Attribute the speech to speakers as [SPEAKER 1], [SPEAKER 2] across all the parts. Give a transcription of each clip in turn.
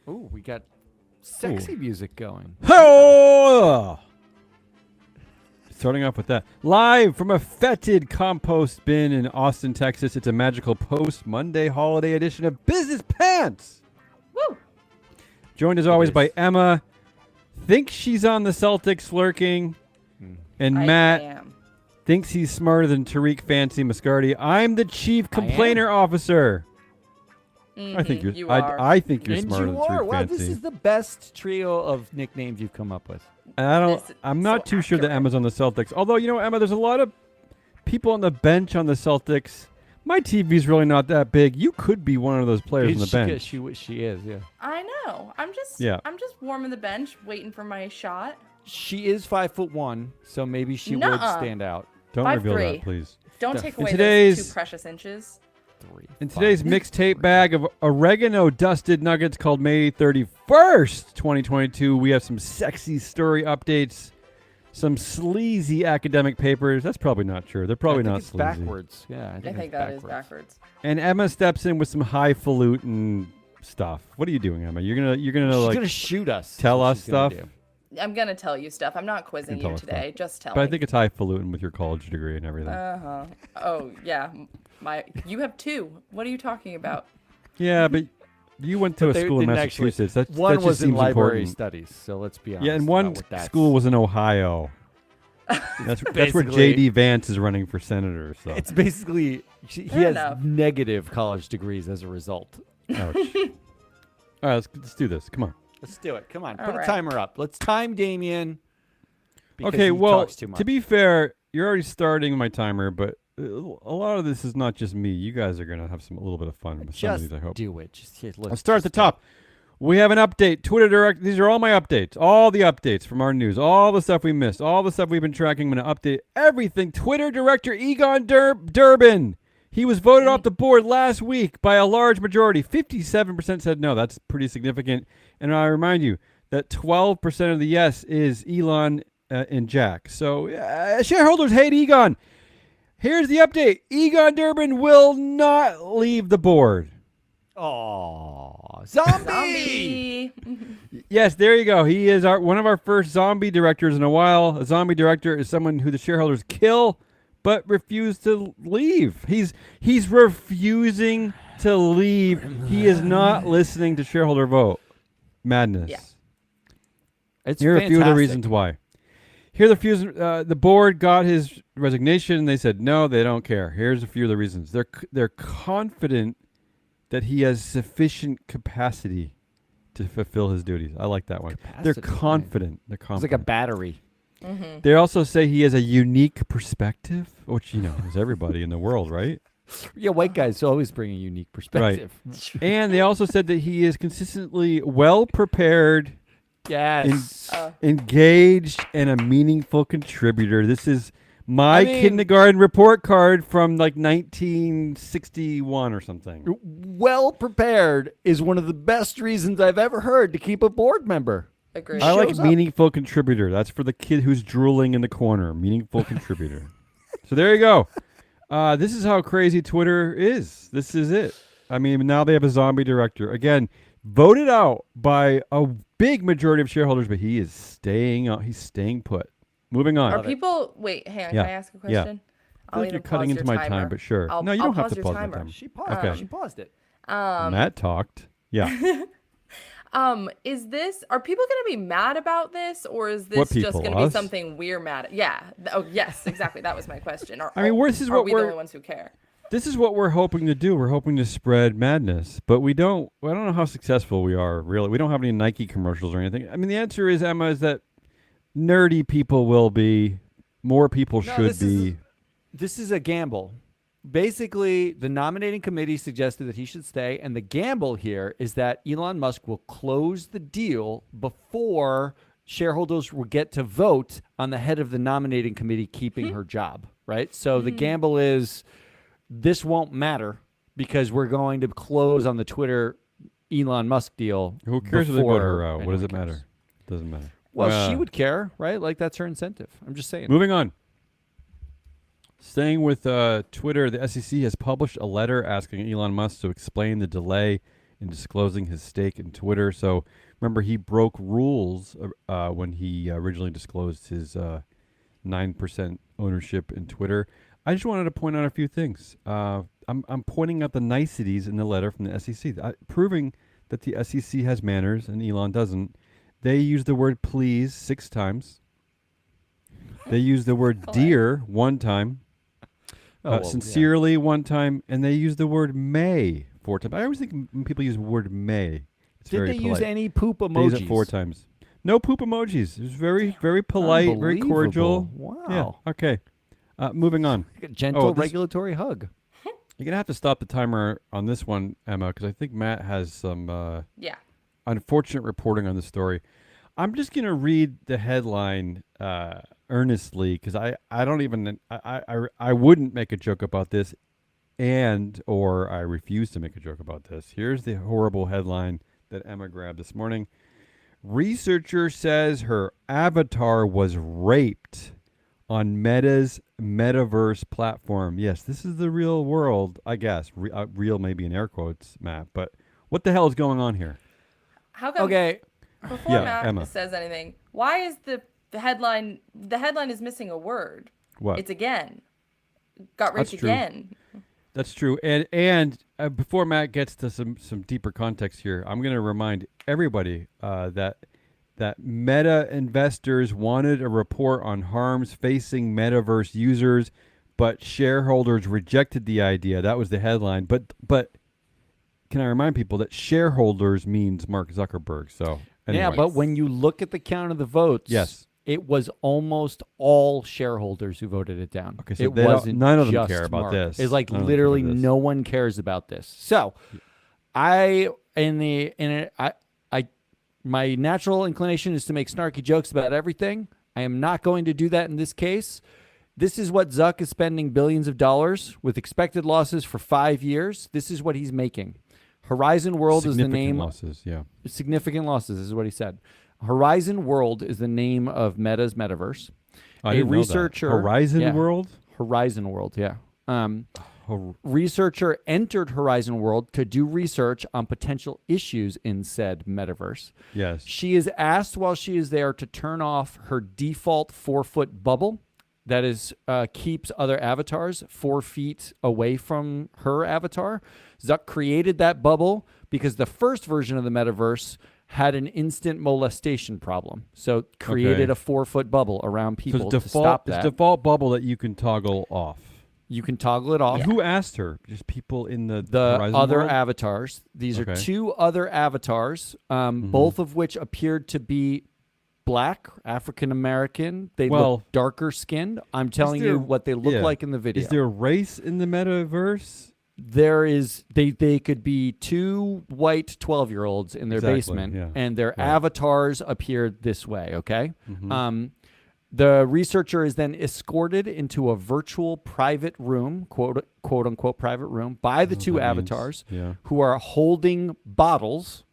[SPEAKER 1] Ooh, we got sexy music going.
[SPEAKER 2] Oh! Starting off with that. Live from a fetid compost bin in Austin, Texas, it's a magical post-Monday holiday edition of Business Pants.
[SPEAKER 3] Woo!
[SPEAKER 2] Joined as always by Emma. Thinks she's on the Celtics lurking. And Matt thinks he's smarter than Tariq Fancy Mascardi. I'm the chief complainer officer.
[SPEAKER 3] Mm-hmm.
[SPEAKER 2] I think you're.
[SPEAKER 3] You are.
[SPEAKER 2] I think you're
[SPEAKER 1] And
[SPEAKER 2] smarter
[SPEAKER 1] you
[SPEAKER 2] than
[SPEAKER 1] are.
[SPEAKER 2] Tariq
[SPEAKER 1] Wow,
[SPEAKER 2] Fancy.
[SPEAKER 1] this is the best trio of nicknames you've come up with.
[SPEAKER 2] And
[SPEAKER 3] This is
[SPEAKER 2] I'm not
[SPEAKER 3] so
[SPEAKER 2] too sure that
[SPEAKER 3] accurate.
[SPEAKER 2] Emma's on the Celtics. Although, Emma, there's a lot of people on the bench on the Celtics. My TV's really not that big. You could be one of those players on the bench.
[SPEAKER 1] She is, yeah.
[SPEAKER 3] I know. I'm just warming the bench, waiting for my shot.
[SPEAKER 1] She is 5'1", so maybe she would
[SPEAKER 3] Nuh-uh.
[SPEAKER 1] stand out.
[SPEAKER 2] Don't
[SPEAKER 3] 5'3".
[SPEAKER 2] reveal that, please.
[SPEAKER 3] Don't take away
[SPEAKER 2] today's-
[SPEAKER 3] those 2 precious inches.
[SPEAKER 2] In today's mixtape bag of oregano-dusted nuggets called May 31st, 2022, we have some sexy story updates, some sleazy academic papers. That's probably not true. They're probably not
[SPEAKER 1] it's
[SPEAKER 2] sleazy.
[SPEAKER 1] backwards. Yeah,
[SPEAKER 3] I think that is backwards.
[SPEAKER 2] And Emma steps in with some highfalutin stuff. What are you doing, Emma? You're gonna
[SPEAKER 1] She's
[SPEAKER 2] like
[SPEAKER 1] gonna shoot us.
[SPEAKER 2] tell
[SPEAKER 1] That's what
[SPEAKER 2] us
[SPEAKER 1] she's gonna
[SPEAKER 2] stuff?
[SPEAKER 1] do.
[SPEAKER 3] I'm gonna tell you stuff. I'm not quizzing
[SPEAKER 2] tell
[SPEAKER 3] you
[SPEAKER 2] us
[SPEAKER 3] today.
[SPEAKER 2] stuff.
[SPEAKER 3] Just telling.
[SPEAKER 2] But I think it's highfalutin with your college degree and everything.
[SPEAKER 3] Oh yeah, you have 2. What are you talking about?
[SPEAKER 2] Yeah, but you went to a
[SPEAKER 1] They
[SPEAKER 2] school in
[SPEAKER 1] didn't actually-
[SPEAKER 2] Massachusetts. That
[SPEAKER 1] One
[SPEAKER 2] just
[SPEAKER 1] was in
[SPEAKER 2] seems
[SPEAKER 1] library
[SPEAKER 2] important.
[SPEAKER 1] studies, so let's be honest.
[SPEAKER 2] Yeah, and one
[SPEAKER 1] about what that's-
[SPEAKER 2] school was in Ohio. That's where
[SPEAKER 1] basically-
[SPEAKER 2] J.D. Vance is running for senator. So.
[SPEAKER 1] It's basically he
[SPEAKER 3] Fair
[SPEAKER 1] has
[SPEAKER 3] enough.
[SPEAKER 1] negative college degrees as a result.
[SPEAKER 2] Ouch. All right, let's do this. Come on.
[SPEAKER 1] Let's do it. Come on,
[SPEAKER 3] All
[SPEAKER 1] put
[SPEAKER 3] right.
[SPEAKER 1] a timer up. Let's time Damien. because
[SPEAKER 2] Okay,
[SPEAKER 1] he
[SPEAKER 2] well,
[SPEAKER 1] talks too much.
[SPEAKER 2] to be fair, you're already starting my timer, but a lot of this is not just me. You guys are gonna have a little bit of fun with some of
[SPEAKER 1] just
[SPEAKER 2] these, I hope.
[SPEAKER 1] do it. Just here,
[SPEAKER 2] Let's start at the top. We have an update. Twitter direct. These are all my updates. All the updates from our news. All the stuff we missed. All the stuff we've been tracking. I'm going to update everything. Twitter director Egon Durbin. He was voted off the board last week by a large majority. 57% said no. That's pretty significant. And I remind you that 12% of the yes is Elon and Jack. So shareholders hate Egon. Here's the update. Egon Durbin will not leave the board.
[SPEAKER 1] Oh, zombie!
[SPEAKER 3] Zombie.
[SPEAKER 2] Yes, there you go. He is one of our first zombie directors in a while. A zombie director is someone who the shareholders kill but refuse to leave. He's refusing to leave. He is not listening to shareholder vote. Madness.
[SPEAKER 3] Yeah.
[SPEAKER 1] It's
[SPEAKER 2] Here are a few of the
[SPEAKER 1] fantastic.
[SPEAKER 2] reasons why. Here are the board got his resignation and they said no, they don't care. Here's a few of the reasons. They're confident that he has sufficient capacity to fulfill his duties. I like that one. They're
[SPEAKER 1] Capacity,
[SPEAKER 2] confident. They're
[SPEAKER 1] It's
[SPEAKER 2] confident.
[SPEAKER 1] like a battery.
[SPEAKER 3] Mm-hmm.
[SPEAKER 2] They also say he has a unique perspective, which, is everybody in the world, right?
[SPEAKER 1] Yeah, white guys always bring a unique perspective.
[SPEAKER 2] And they also said that he is consistently well prepared,
[SPEAKER 1] Yes.
[SPEAKER 2] engaged, and a meaningful contributor. This is my
[SPEAKER 1] I mean-
[SPEAKER 2] kindergarten report card from like 1961 or something.
[SPEAKER 1] Well prepared is one of the best reasons I've ever heard to keep a board member.
[SPEAKER 3] Agreed.
[SPEAKER 2] I like
[SPEAKER 1] shows up.
[SPEAKER 2] meaningful contributor. That's for the kid who's drooling in the corner. Meaningful contributor. So there you go. This is how crazy Twitter is. This is it. I mean, now they have a zombie director. Again, voted out by a big majority of shareholders, but he is staying out. He's staying put. Moving on.
[SPEAKER 3] Are people? Wait, hang on.
[SPEAKER 2] Yeah.
[SPEAKER 3] Can I ask a
[SPEAKER 2] Yeah.
[SPEAKER 3] question?
[SPEAKER 2] I feel like you're cutting into my time, but sure. No, you don't have to pause my time.
[SPEAKER 1] She paused.
[SPEAKER 2] Okay.
[SPEAKER 1] She paused it.
[SPEAKER 2] Matt talked. Yeah.
[SPEAKER 3] Is this? Are people going to be mad about this, or is
[SPEAKER 2] What
[SPEAKER 3] this just
[SPEAKER 2] people,
[SPEAKER 3] going to be
[SPEAKER 2] us?
[SPEAKER 3] something we're mad at? Yeah. Oh, yes, exactly. That was my question.
[SPEAKER 2] I mean, this is
[SPEAKER 3] are
[SPEAKER 2] what
[SPEAKER 3] we
[SPEAKER 2] we're-
[SPEAKER 3] the only ones who care?
[SPEAKER 2] This is what we're hoping to do. We're hoping to spread madness, but I don't know how successful we are, really. We don't have any Nike commercials or anything. I mean, the answer is, Emma, is that nerdy people will be, more people should be.
[SPEAKER 1] This is a gamble. Basically, the nominating committee suggested that he should stay, and the gamble here is that Elon Musk will close the deal before shareholders will get to vote on the head of the nominating committee keeping her job, right? So the gamble is this won't matter because we're going to close on the Twitter Elon Musk deal.
[SPEAKER 2] Who cares if they vote her
[SPEAKER 1] before
[SPEAKER 2] out? What does it
[SPEAKER 1] anyone
[SPEAKER 2] matter?
[SPEAKER 1] cares.
[SPEAKER 2] Doesn't matter.
[SPEAKER 1] Well, she would care, right? Like, that's her incentive. I'm just saying.
[SPEAKER 2] Moving on. Staying with Twitter, the SEC has published a letter asking Elon Musk to explain the delay in disclosing his stake in Twitter. So remember, he broke rules when he originally disclosed his 9% ownership in Twitter. I just wanted to point out a few things. I'm pointing out the niceties in the letter from the SEC, proving that the SEC has manners and Elon doesn't. They use the word please 6 times. They use the word dear 1 time. Sincerely 1 time, and they use the word may 4 times. I always think when people use the word may, it's
[SPEAKER 1] Did
[SPEAKER 2] very
[SPEAKER 1] they
[SPEAKER 2] polite.
[SPEAKER 1] use any poop
[SPEAKER 2] They
[SPEAKER 1] emojis?
[SPEAKER 2] use it 4 times. No poop emojis. It was very, very polite, very cordial.
[SPEAKER 1] Wow.
[SPEAKER 2] Yeah. Okay. Moving on.
[SPEAKER 1] Like a gentle
[SPEAKER 2] this-
[SPEAKER 1] regulatory hug.
[SPEAKER 2] You're gonna have to stop the timer on this one, Emma, because I think Matt has some
[SPEAKER 3] Yeah.
[SPEAKER 2] unfortunate reporting on the story. I'm just gonna read the headline earnestly because I don't even I wouldn't make a joke about this, or I refuse to make a joke about this. Here's the horrible headline that Emma grabbed this morning. Researcher says her avatar was raped on Meta's metaverse platform. Yes, this is the real world, I guess. Real maybe in air quotes, Matt. But what the hell is going on here?
[SPEAKER 3] How come?
[SPEAKER 1] Okay.
[SPEAKER 3] Before
[SPEAKER 2] Yeah,
[SPEAKER 3] Matt
[SPEAKER 2] Emma.
[SPEAKER 3] says anything, why is the headline? The headline is missing a word.
[SPEAKER 2] What?
[SPEAKER 3] It's again. Got raped
[SPEAKER 2] That's true.
[SPEAKER 3] again.
[SPEAKER 2] That's true. And before Matt gets to some deeper context here, I'm going to remind everybody that Meta investors wanted a report on harms facing metaverse users, but shareholders rejected the idea. That was the headline. But can I remind people that shareholders means Mark Zuckerberg? So anyway.
[SPEAKER 1] Yeah, but when you look at the count of the votes,
[SPEAKER 2] Yes.
[SPEAKER 1] it was almost all shareholders who voted it down.
[SPEAKER 2] Okay, so
[SPEAKER 1] it
[SPEAKER 2] they don't-
[SPEAKER 1] wasn't
[SPEAKER 2] none of them
[SPEAKER 1] just
[SPEAKER 2] care about
[SPEAKER 1] Mark.
[SPEAKER 2] this.
[SPEAKER 1] It's like
[SPEAKER 2] None of them
[SPEAKER 1] literally
[SPEAKER 2] care about this.
[SPEAKER 1] no one cares about this. So, my natural inclination is to make snarky jokes about everything. I am not going to do that in this case. This is what Zuck is spending billions of dollars with expected losses for 5 years. This is what he's making. Horizon World is the name.
[SPEAKER 2] Losses, yeah.
[SPEAKER 1] Significant losses, this is what he said. Horizon World is the name of Meta's metaverse.
[SPEAKER 2] I didn't know that.
[SPEAKER 1] researcher
[SPEAKER 2] Horizon World?
[SPEAKER 1] Horizon World, yeah.
[SPEAKER 2] Hor-
[SPEAKER 1] Researcher entered Horizon World to do research on potential issues in said metaverse.
[SPEAKER 2] yes.
[SPEAKER 1] She is asked while she is there to turn off her default 4-foot bubble that is keeps other avatars 4 feet away from her avatar. Zuck created that bubble because the first version of the metaverse had an instant molestation problem. So created a 4-foot bubble around
[SPEAKER 2] So
[SPEAKER 1] people
[SPEAKER 2] it's
[SPEAKER 1] to stop that.
[SPEAKER 2] It's default bubble that you can toggle off.
[SPEAKER 1] You can toggle it off.
[SPEAKER 2] Who asked her? Just people in the
[SPEAKER 1] The
[SPEAKER 2] Horizon
[SPEAKER 1] other
[SPEAKER 2] World?
[SPEAKER 1] avatars. These are
[SPEAKER 2] Okay.
[SPEAKER 1] 2 other avatars, both of which appeared to be black, African American. They
[SPEAKER 2] Well,
[SPEAKER 1] look darker skinned. I'm telling
[SPEAKER 2] there-
[SPEAKER 1] you what they look
[SPEAKER 2] yeah.
[SPEAKER 1] like in the video.
[SPEAKER 2] Is there a race in the metaverse?
[SPEAKER 1] There is they could be 2 white 12-year-olds in their
[SPEAKER 2] Exactly,
[SPEAKER 1] basement,
[SPEAKER 2] yeah.
[SPEAKER 1] and their
[SPEAKER 2] Right.
[SPEAKER 1] avatars appeared this way. Okay.
[SPEAKER 2] Mm-hmm.
[SPEAKER 1] The researcher is then escorted into a virtual private room, quote unquote private room, by the 2
[SPEAKER 2] that means,
[SPEAKER 1] avatars
[SPEAKER 2] yeah.
[SPEAKER 1] who are holding bottles.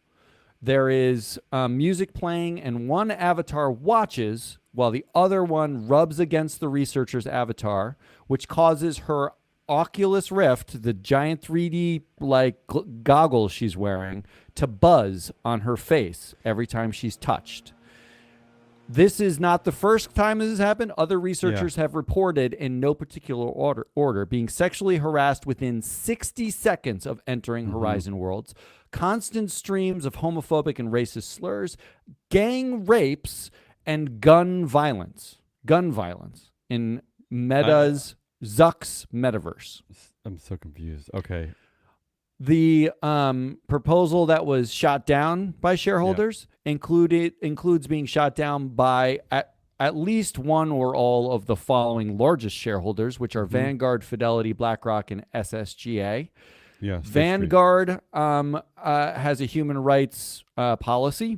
[SPEAKER 1] There is music playing, and one avatar watches while the other one rubs against the researcher's avatar, which causes her Oculus Rift, the giant 3D goggles she's wearing, to buzz on her face every time she's touched. This is not the first time this has happened. Other researchers have reported, in no particular order, being sexually harassed within 60 seconds of entering Horizon Worlds, constant streams of homophobic and racist slurs, gang rapes, and gun violence. Gun violence in Meta's Zuck's metaverse.
[SPEAKER 2] I'm so confused. Okay.
[SPEAKER 1] The proposal that was shot down by shareholders includes being shot down by at least one or all of the following largest shareholders, which are Vanguard, Fidelity, BlackRock, and SSGA.
[SPEAKER 2] Yeah.
[SPEAKER 1] Vanguard has a human rights policy.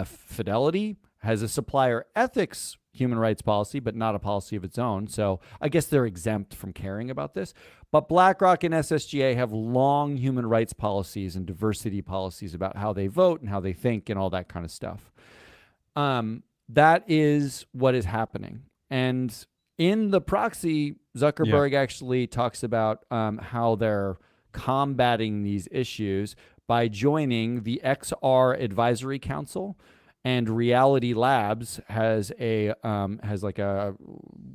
[SPEAKER 1] Fidelity has a supplier ethics human rights policy, but not a policy of its own. So I guess they're exempt from caring about this. But BlackRock and SSGA have long human rights policies and diversity policies about how they vote and how they think and all that kind of stuff. That is what is happening. And in the proxy, Zuckerberg actually talks about how they're combating these issues by joining the XR Advisory Council, and Reality Labs has like a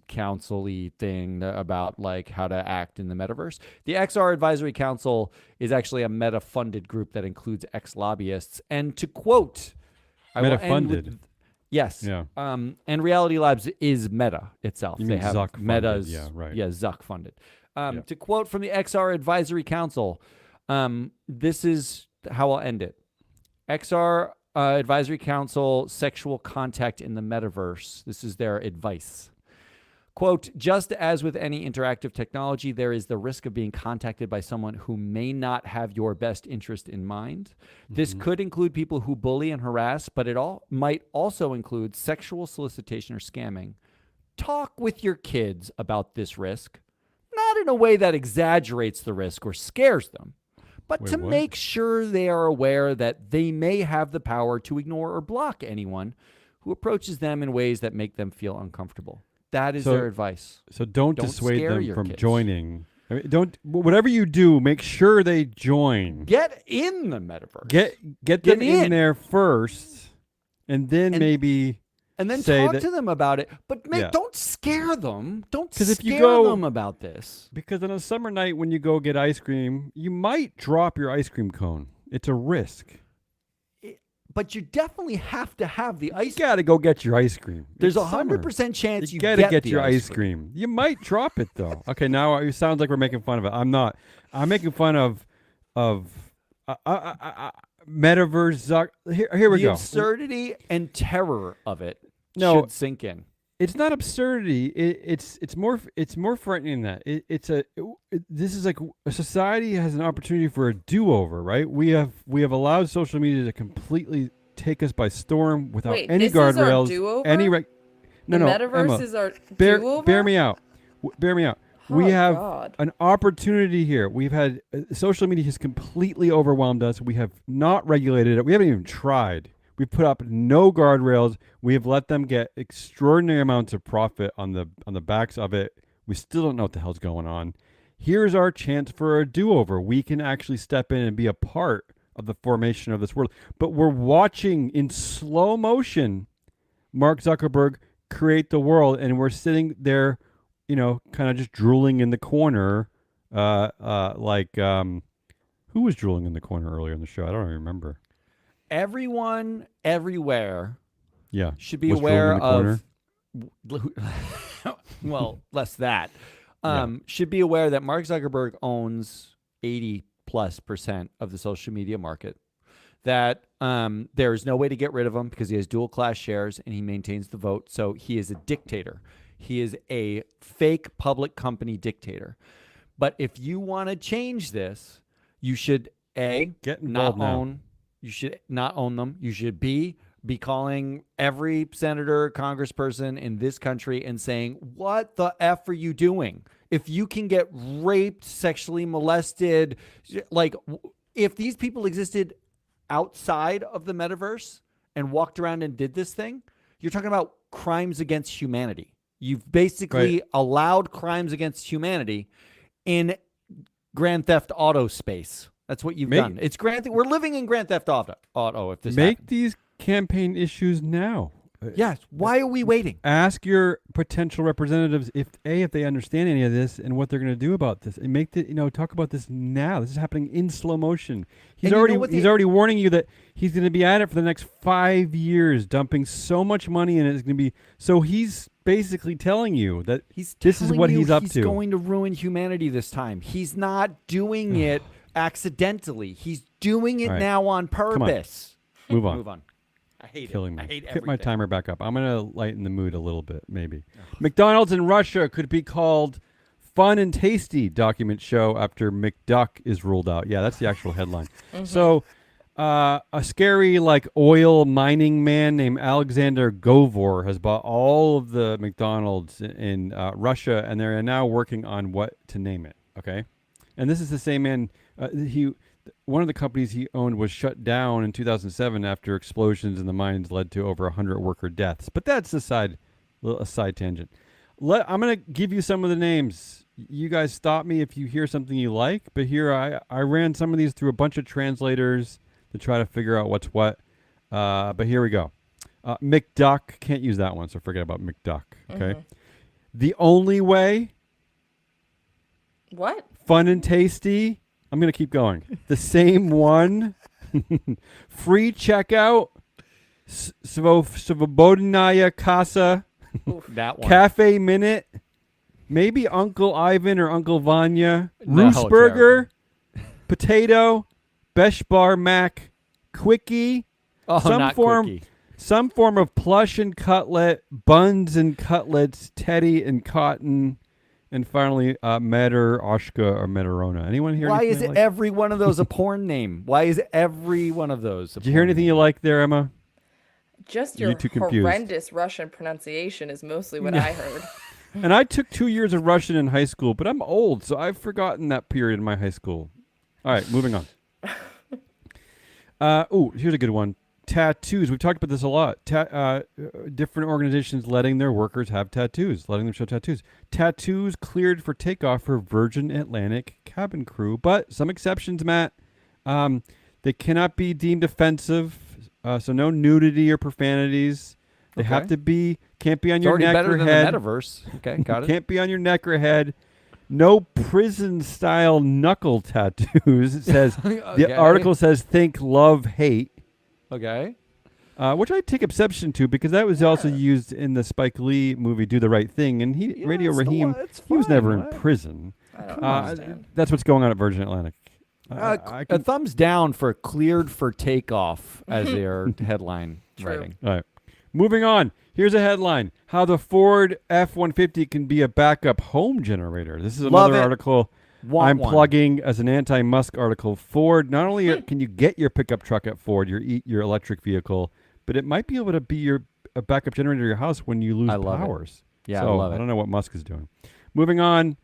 [SPEAKER 1] council-y thing about like how to act in the metaverse. The XR Advisory Council is actually a meta-funded group that includes ex-lobbyists. And to quote, I will end
[SPEAKER 2] Meta-funded?
[SPEAKER 1] with, yes.
[SPEAKER 2] Yeah.
[SPEAKER 1] And Reality Labs is Meta itself.
[SPEAKER 2] You
[SPEAKER 1] They
[SPEAKER 2] mean
[SPEAKER 1] have
[SPEAKER 2] Zuck funded,
[SPEAKER 1] Meta's,
[SPEAKER 2] yeah, right.
[SPEAKER 1] Yeah, Zuck funded.
[SPEAKER 2] Yeah.
[SPEAKER 1] To quote from the XR Advisory Council, this is how I'll end it. XR Advisory Council, sexual contact in the metaverse. This is their advice. Quote, just as with any interactive technology, there is the risk of being contacted by someone who may not have your best interest in mind. This could include people who bully and harass, but it might also include sexual solicitation or scamming. Talk with your kids about this risk, not in a way that exaggerates the risk or scares them, but
[SPEAKER 2] Wait,
[SPEAKER 1] to
[SPEAKER 2] what?
[SPEAKER 1] make sure they are aware that they may have the power to ignore or block anyone who approaches them in ways that make them feel uncomfortable. That is their advice.
[SPEAKER 2] So don't
[SPEAKER 1] Don't
[SPEAKER 2] dissuade
[SPEAKER 1] scare
[SPEAKER 2] them
[SPEAKER 1] your
[SPEAKER 2] from
[SPEAKER 1] kids.
[SPEAKER 2] joining. I mean, don't, whatever you do, make sure they join.
[SPEAKER 1] Get in the metaverse.
[SPEAKER 2] Get them in
[SPEAKER 1] in.
[SPEAKER 2] there first, and then maybe
[SPEAKER 1] and then
[SPEAKER 2] say
[SPEAKER 1] talk
[SPEAKER 2] that-
[SPEAKER 1] to them about it. But
[SPEAKER 2] Yeah.
[SPEAKER 1] don't scare them. Don't
[SPEAKER 2] 'Cause if you
[SPEAKER 1] scare
[SPEAKER 2] go-
[SPEAKER 1] them about this.
[SPEAKER 2] because on a summer night when you go get ice cream, you might drop your ice cream cone. It's a risk.
[SPEAKER 1] But you definitely have to have the
[SPEAKER 2] You
[SPEAKER 1] ice.
[SPEAKER 2] got to go get your ice cream.
[SPEAKER 1] There's
[SPEAKER 2] It's
[SPEAKER 1] 100% chance
[SPEAKER 2] you
[SPEAKER 1] you
[SPEAKER 2] got to get
[SPEAKER 1] the
[SPEAKER 2] your ice cream. You might drop it though. Okay, now it sounds like we're making fun of it. I'm not. I'm making fun of metaverse. Here we
[SPEAKER 1] The
[SPEAKER 2] go.
[SPEAKER 1] absurdity and terror of it
[SPEAKER 2] No.
[SPEAKER 1] should sink in.
[SPEAKER 2] It's not absurdity. It's more frightening than that. This is like a society has an opportunity for a do-over, right? We have allowed social media to completely take us by storm without
[SPEAKER 3] Wait,
[SPEAKER 2] any
[SPEAKER 3] this is our
[SPEAKER 2] guardrails,
[SPEAKER 3] do-over?
[SPEAKER 2] any
[SPEAKER 3] The
[SPEAKER 2] no,
[SPEAKER 3] metaverse
[SPEAKER 2] Emma,
[SPEAKER 3] is our
[SPEAKER 2] bear
[SPEAKER 3] do-over?
[SPEAKER 2] me out. Bear me out.
[SPEAKER 3] Oh,
[SPEAKER 2] We have
[SPEAKER 3] God.
[SPEAKER 2] an opportunity here. We've had social media has completely overwhelmed us. We have not regulated it. We haven't even tried. We've put up no guardrails. We have let them get extraordinary amounts of profit on the backs of it. We still don't know what the hell's going on. Here's our chance for a do-over. We can actually step in and be a part of the formation of this world. But we're watching in slow motion Mark Zuckerberg create the world, and we're sitting there, kind of just drooling in the corner, who was drooling in the corner earlier in the show? I don't even remember.
[SPEAKER 1] Everyone, everywhere,
[SPEAKER 2] Yeah,
[SPEAKER 1] should be
[SPEAKER 2] was drooling
[SPEAKER 1] aware
[SPEAKER 2] in the
[SPEAKER 1] of. Well, less that.
[SPEAKER 2] Yeah.
[SPEAKER 1] Should be aware that Mark Zuckerberg owns 80+% of the social media market. That there is no way to get rid of him because he has dual class shares and he maintains the vote. So he is a dictator. He is a fake public company dictator. But if you want to change this, you should
[SPEAKER 2] Get involved now.
[SPEAKER 1] You should not own them. You should be calling every senator, congressperson in this country and saying, what the F are you doing? If you can get raped, sexually molested, if these people existed outside of the metaverse and walked around and did this thing, you're talking about crimes against humanity. You've basically allowed crimes against humanity in Grand Theft Auto space. That's what you've done. It's We're living in Grand Theft Auto. If this happened.
[SPEAKER 2] These campaign issues now.
[SPEAKER 1] Yes. Why are we waiting?
[SPEAKER 2] Ask your potential representatives if they understand any of this and what they're going to do about this, and talk about this now. This is happening in slow motion. He's already warning you that he's going to be at it for the next 5 years, dumping so much money in it. It's going to be so. He's basically telling you that this is what he's up to.
[SPEAKER 1] He's going to ruin humanity this time. He's not doing it accidentally. He's doing it now on purpose.
[SPEAKER 2] Move on.
[SPEAKER 1] Move on. I hate
[SPEAKER 2] Killing
[SPEAKER 1] it.
[SPEAKER 2] me.
[SPEAKER 1] I hate
[SPEAKER 2] Get
[SPEAKER 1] everything.
[SPEAKER 2] my timer back up. I'm going to lighten the mood a little bit, maybe. McDonald's in Russia could be called Fun and Tasty Document Show after McDuck is ruled out. Yeah, that's the actual headline. So a scary oil mining man named Alexander Govor has bought all of the McDonald's in Russia, and they're now working on what to name it. Okay, and this is the same man. One of the companies he owned was shut down in 2007 after explosions in the mines led to over 100 worker deaths. But that's a side tangent. I'm going to give you some of the names You guys stop me if you hear something you like, but here I ran some of these through a bunch of translators to try to figure out what's what. But here we go. McDuck, can't use that one, so forget about McDuck. Okay. The only way,
[SPEAKER 3] What?
[SPEAKER 2] fun and tasty. I'm gonna keep going. The same one. Free checkout. Svobodnaya Casa.
[SPEAKER 1] That one.
[SPEAKER 2] Cafe Minute. Maybe Uncle Ivan or Uncle Vanya.
[SPEAKER 1] No,
[SPEAKER 2] Roosburger. Potato. Beshbar Mac. Quickie.
[SPEAKER 1] Oh,
[SPEAKER 2] some
[SPEAKER 1] not
[SPEAKER 2] form-
[SPEAKER 1] quickie.
[SPEAKER 2] Some form of plush and cutlet. Buns and cutlets. Teddy and cotton. And finally, Metter, Oshka, or Metterona. Anyone here?
[SPEAKER 1] Why
[SPEAKER 2] anything
[SPEAKER 1] is
[SPEAKER 2] they
[SPEAKER 1] it
[SPEAKER 2] like?
[SPEAKER 1] every one of those a porn name? Why is every one of those a
[SPEAKER 2] Did you hear
[SPEAKER 1] porn
[SPEAKER 2] anything
[SPEAKER 1] name?
[SPEAKER 2] you like there, Emma?
[SPEAKER 3] Just
[SPEAKER 2] You're
[SPEAKER 3] your
[SPEAKER 2] too confused.
[SPEAKER 3] horrendous Russian pronunciation is mostly what I heard.
[SPEAKER 2] And I took 2 years of Russian in high school, but I'm old, so I've forgotten that period in my high school. All right, moving on. Here's a good one. Tattoos. We've talked about this a lot. Different organizations letting their workers have tattoos, letting them show tattoos. Tattoos cleared for takeoff for Virgin Atlantic cabin crew, but some exceptions, Matt. They cannot be deemed offensive, so no nudity or profanities. They have
[SPEAKER 1] Okay.
[SPEAKER 2] to be, can't be on
[SPEAKER 1] It's
[SPEAKER 2] your
[SPEAKER 1] already
[SPEAKER 2] neck
[SPEAKER 1] better
[SPEAKER 2] or
[SPEAKER 1] than
[SPEAKER 2] head.
[SPEAKER 1] the metaverse. Okay, got it.
[SPEAKER 2] Can't be on your neck or head. No prison-style knuckle tattoos. It says, the
[SPEAKER 1] Okay.
[SPEAKER 2] article says, think, love, hate.
[SPEAKER 1] Okay.
[SPEAKER 2] Which I take exception to because that was also used in the Spike Lee movie "Do the Right Thing," and
[SPEAKER 1] Yeah,
[SPEAKER 2] Radio
[SPEAKER 1] it's the
[SPEAKER 2] Raheem,
[SPEAKER 1] one- it's
[SPEAKER 2] he was
[SPEAKER 1] fine,
[SPEAKER 2] never in
[SPEAKER 1] right?
[SPEAKER 2] prison.
[SPEAKER 3] I don't understand.
[SPEAKER 2] That's what's going on at Virgin Atlantic. I
[SPEAKER 1] A
[SPEAKER 2] can,
[SPEAKER 1] thumbs down for cleared for takeoff as their headline
[SPEAKER 3] True.
[SPEAKER 1] writing.
[SPEAKER 2] all right, moving on. Here's a headline: How the Ford F-150 can be a backup home generator. This is
[SPEAKER 1] Love
[SPEAKER 2] another
[SPEAKER 1] it.
[SPEAKER 2] article
[SPEAKER 1] Want
[SPEAKER 2] I'm
[SPEAKER 1] one.
[SPEAKER 2] plugging as an anti-Musk article. Ford not only can you get your pickup truck at Ford, your electric vehicle, but it might be able to be a backup generator in your house when you lose
[SPEAKER 1] I love it.
[SPEAKER 2] powers.
[SPEAKER 1] Yeah,
[SPEAKER 2] so
[SPEAKER 1] I love it.
[SPEAKER 2] don't know what Musk is doing. Moving on.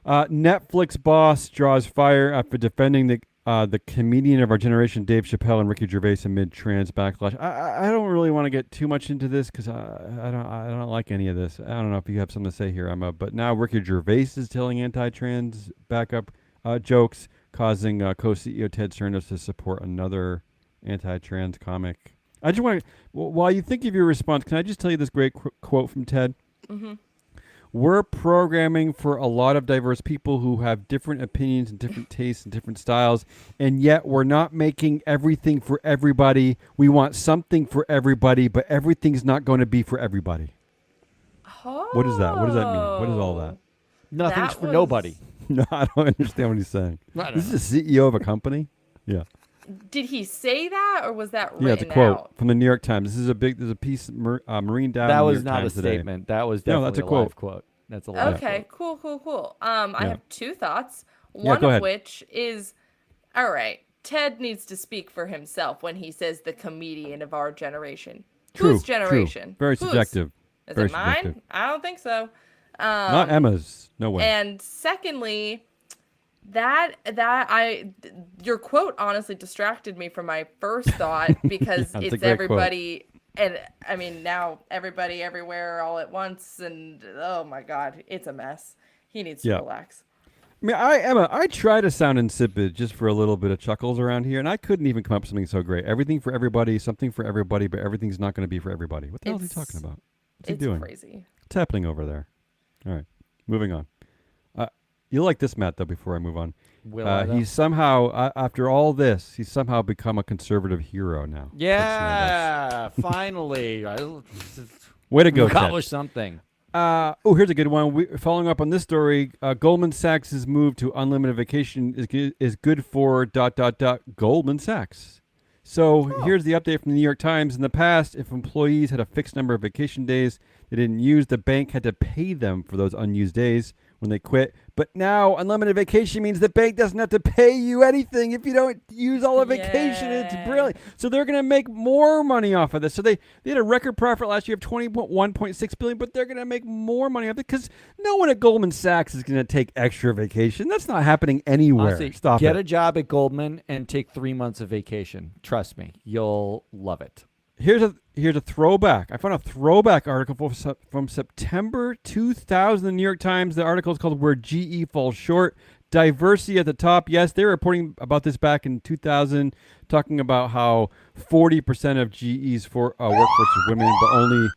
[SPEAKER 2] Netflix boss draws fire after defending the comedian of our generation, Dave Chappelle, and Ricky Gervais amid trans backlash. I don't really want to get too much into this because I don't like any of this. I don't know if you have something to say here, Emma. But now Ricky Gervais is telling anti-trans backup jokes, causing co-CEO Ted Sarandos to support another anti-trans comic. I just want to, while you think of your response, can I just tell you this great quote from Ted?
[SPEAKER 3] Mm-hmm.
[SPEAKER 2] We're programming for a lot of diverse people who have different opinions and different tastes and different styles, and yet we're not making everything for everybody. We want something for everybody, but everything's not going to be for everybody.
[SPEAKER 3] Oh.
[SPEAKER 2] What is that? What does that mean? What is all that?
[SPEAKER 1] Nothing's
[SPEAKER 3] That
[SPEAKER 1] for
[SPEAKER 3] was-
[SPEAKER 1] nobody.
[SPEAKER 2] No, I don't understand what he's saying.
[SPEAKER 1] I don't
[SPEAKER 2] This is the CEO of a company? Yeah.
[SPEAKER 3] Did he say that, or was that written
[SPEAKER 2] Yeah, it's a quote
[SPEAKER 3] out?
[SPEAKER 2] from the New York Times. There's a piece, Marine Dow.
[SPEAKER 1] That
[SPEAKER 2] in the New
[SPEAKER 1] was
[SPEAKER 2] York
[SPEAKER 1] not
[SPEAKER 2] Times
[SPEAKER 1] a
[SPEAKER 2] today.
[SPEAKER 1] statement. That was
[SPEAKER 2] No,
[SPEAKER 1] definitely
[SPEAKER 2] that's a
[SPEAKER 1] a
[SPEAKER 2] quote.
[SPEAKER 1] live quote. That's a live
[SPEAKER 3] Okay,
[SPEAKER 1] quote.
[SPEAKER 3] cool. I
[SPEAKER 2] Yeah.
[SPEAKER 3] have two thoughts.
[SPEAKER 2] Yeah,
[SPEAKER 3] One
[SPEAKER 2] go
[SPEAKER 3] of
[SPEAKER 2] ahead.
[SPEAKER 3] which is, all right, Ted needs to speak for himself when he says the comedian of our generation.
[SPEAKER 2] True,
[SPEAKER 3] Whose generation?
[SPEAKER 2] True. Very
[SPEAKER 3] Whose?
[SPEAKER 2] subjective.
[SPEAKER 3] Is
[SPEAKER 2] Very
[SPEAKER 3] it mine?
[SPEAKER 2] subjective.
[SPEAKER 3] I don't think so.
[SPEAKER 2] Not Emma's. No way.
[SPEAKER 3] And secondly, your quote honestly distracted me from my first thought because
[SPEAKER 2] Yeah, it's a
[SPEAKER 3] it's
[SPEAKER 2] great
[SPEAKER 3] everybody, and I mean now everybody everywhere all at once, and oh my god, it's a mess. He needs to
[SPEAKER 2] Yeah.
[SPEAKER 3] relax.
[SPEAKER 2] I mean, Emma, I try to sound insipid just for a little bit of chuckles around here, and I couldn't even come up with something so great. Everything for everybody, something for everybody, but everything's not going to be for everybody. What the hell is he
[SPEAKER 3] It's-
[SPEAKER 2] talking about? What's he
[SPEAKER 3] It's
[SPEAKER 2] doing?
[SPEAKER 3] crazy.
[SPEAKER 2] What's happening over there? All right, moving on. You'll like this, Matt, though, before I move on.
[SPEAKER 1] Will I, though?
[SPEAKER 2] He's somehow, after all this, he's somehow become a conservative hero now.
[SPEAKER 1] Yeah, finally.
[SPEAKER 2] Way to go, Ted.
[SPEAKER 1] Accomplish something.
[SPEAKER 2] Here's a good one. Following up on this story, Goldman Sachs' move to unlimited vacation is good for ... Goldman Sachs. So here's the update from the New York Times. In the past, if employees had a fixed number of vacation days they didn't use, the bank had to pay them for those unused days when they quit. But now unlimited vacation means the bank doesn't have to pay you anything if you don't use all the vacation. It's
[SPEAKER 3] Yay.
[SPEAKER 2] brilliant. So they're going to make more money off of this. So they had a record profit last year of $21.6 billion, but they're going to make more money off it because no one at Goldman Sachs is going to take extra vacation. That's not happening anywhere.
[SPEAKER 1] Honestly,
[SPEAKER 2] Stop
[SPEAKER 1] get
[SPEAKER 2] it.
[SPEAKER 1] a job at Goldman and take 3 months of vacation. Trust me, you'll love it.
[SPEAKER 2] Here's a throwback. I found a throwback article from September 2000 in the New York Times. The article is called "Where GE Falls Short." Diversity at the top. Yes, they were reporting about this back in 2000, talking about how 40% of GE's workforce is women, but only